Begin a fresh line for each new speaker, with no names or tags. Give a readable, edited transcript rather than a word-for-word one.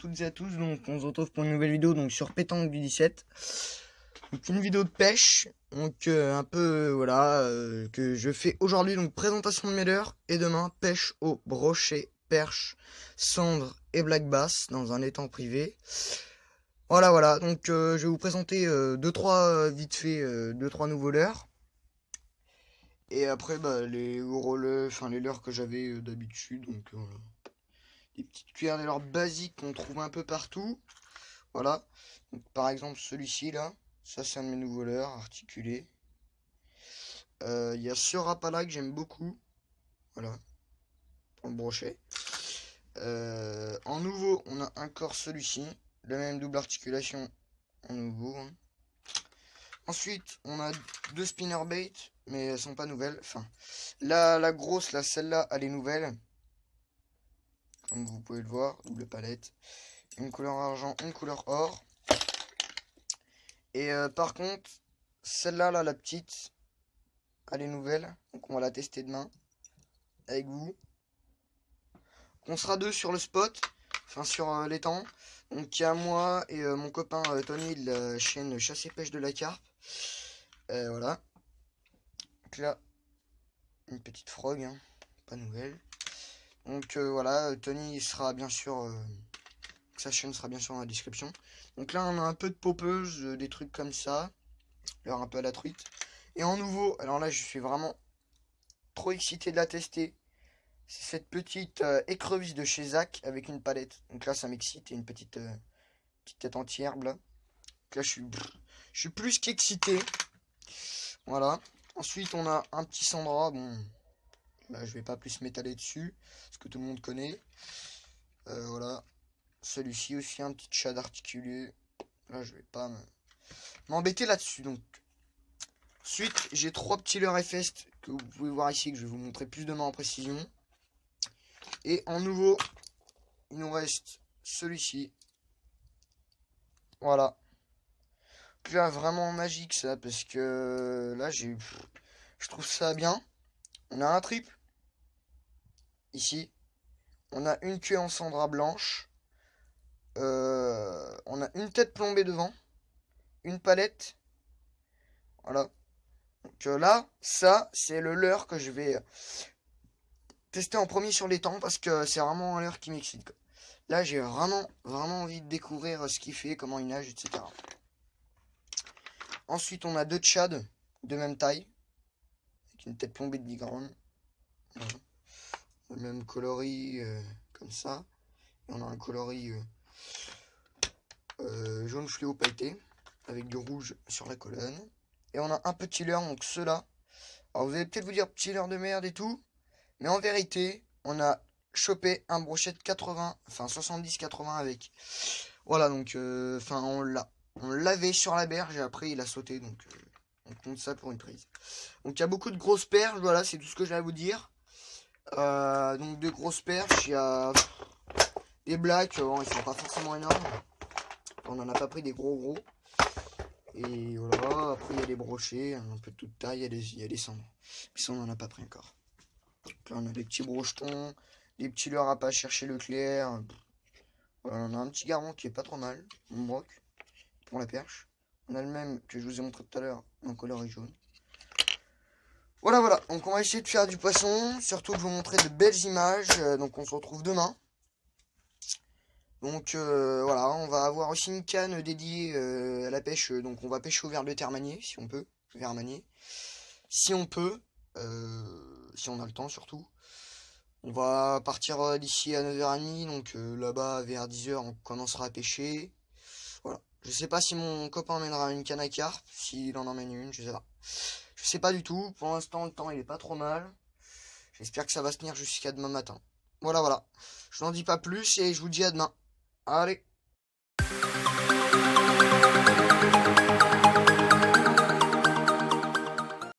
toutes et à tous, donc on se retrouve pour une nouvelle vidéo donc sur Pétanque du 17. Donc une vidéo de pêche, donc un peu voilà que je fais aujourd'hui, donc présentation de mes leurres, et demain pêche au brochet, perche, cendre et black bass dans un étang privé. Voilà, donc je vais vous présenter vite fait deux trois nouveaux leurres. Et après les les leurres que j'avais d'habitude, donc voilà. Des petites cuillères de leurre basiques qu'on trouve un peu partout. Voilà. Donc, par exemple celui-ci là. Ça c'est un de mes nouveaux leurres articulés. Il y a ce Rapala que j'aime beaucoup. Voilà. Pour le brochet. En nouveau, on a encore celui-ci. La même double articulation en nouveau. Hein. Ensuite, on a deux spinnerbait, mais elles sont pas nouvelles. Enfin, la grosse, là, celle-là, elle est nouvelle. Comme vous pouvez le voir, double palette. Une couleur argent, une couleur or. Et par contre, celle-là, là, la petite, elle est nouvelle. Donc on va la tester demain avec vous. On sera deux sur le spot, enfin sur l'étang. Donc il y a moi et mon copain Tony de la chaîne Chasse et Pêche de la Carpe. Voilà. Donc là, une petite frog, hein, pas nouvelle. Donc voilà, Tony sera bien sûr, sa chaîne sera bien sûr dans la description. Donc là on a un peu de popeuse, des trucs comme ça. Alors un peu à la truite. Et en nouveau, alors là je suis vraiment trop excité de la tester. C'est cette petite écrevisse de chez Zach avec une palette. Donc là ça m'excite et une petite tête entière là. Donc là je suis plus qu'excité. Voilà. Ensuite on a un petit Sandra. Bon, là je vais pas plus m'étaler dessus. Parce que tout le monde connaît. Voilà. Celui-ci aussi un petit chat articulé. Là je vais pas m'embêter là-dessus. Donc ensuite j'ai trois petits leurres Fest que vous pouvez voir ici, que je vais vous montrer plus demain en précision. Et en nouveau, il nous reste celui-ci. Voilà. Donc là, vraiment magique ça, parce que là, je trouve ça bien. On a un triple. Ici. On a une queue en cendra blanche. On a une tête plombée devant. Une palette. Voilà. Donc là, ça, c'est le leurre que je vais tester en premier sur l'étang, parce que c'est vraiment un leurre qui m'excite. Là, j'ai vraiment envie de découvrir ce qu'il fait, comment il nage, etc. Ensuite, on a deux tchads de même taille, avec une tête plombée de bighorn. Voilà. Le même coloris comme ça. Et on a un coloris jaune fluo pailleté, avec du rouge sur la colonne. Et on a un petit leurre, donc ceux-là. Alors vous allez peut-être vous dire petit leurre de merde et tout, mais en vérité, on a chopé un brochet de 80, enfin 70-80 avec. Voilà, donc on l'avait sur la berge et après il a sauté, donc on compte ça pour une prise. Donc il y a beaucoup de grosses perches, voilà, c'est tout ce que j'ai à vous dire. Donc de grosses perches, il y a des blacks, bon, ils sont pas forcément énormes. On n'en a pas pris des gros. Et voilà, après il y a des brochets, un peu de toute taille, il y a des cendres. Puis ça on n'en a pas pris encore. Donc là on a des petits brochetons, des petits leurres à pas chercher le clair. Voilà, on a un petit garrot qui est pas trop mal, mon broc, pour la perche. On a le même que je vous ai montré tout à l'heure, en coloris jaune. Voilà, donc on va essayer de faire du poisson, surtout de vous montrer de belles images, donc on se retrouve demain. Donc voilà, on va avoir aussi une canne dédiée à la pêche, donc on va pêcher au verre de terre manié, si on peut, verre manié. Si on peut, si on a le temps surtout. On va partir d'ici à 9h30, donc là-bas vers 10h on commencera à pêcher. Voilà, je sais pas si mon copain emmènera une canne à carpe, s'il en emmène une, je sais pas. Je sais pas du tout, pour l'instant le temps il est pas trop mal. J'espère que ça va se tenir jusqu'à demain matin. Voilà, je n'en dis pas plus et je vous dis à demain. Allez!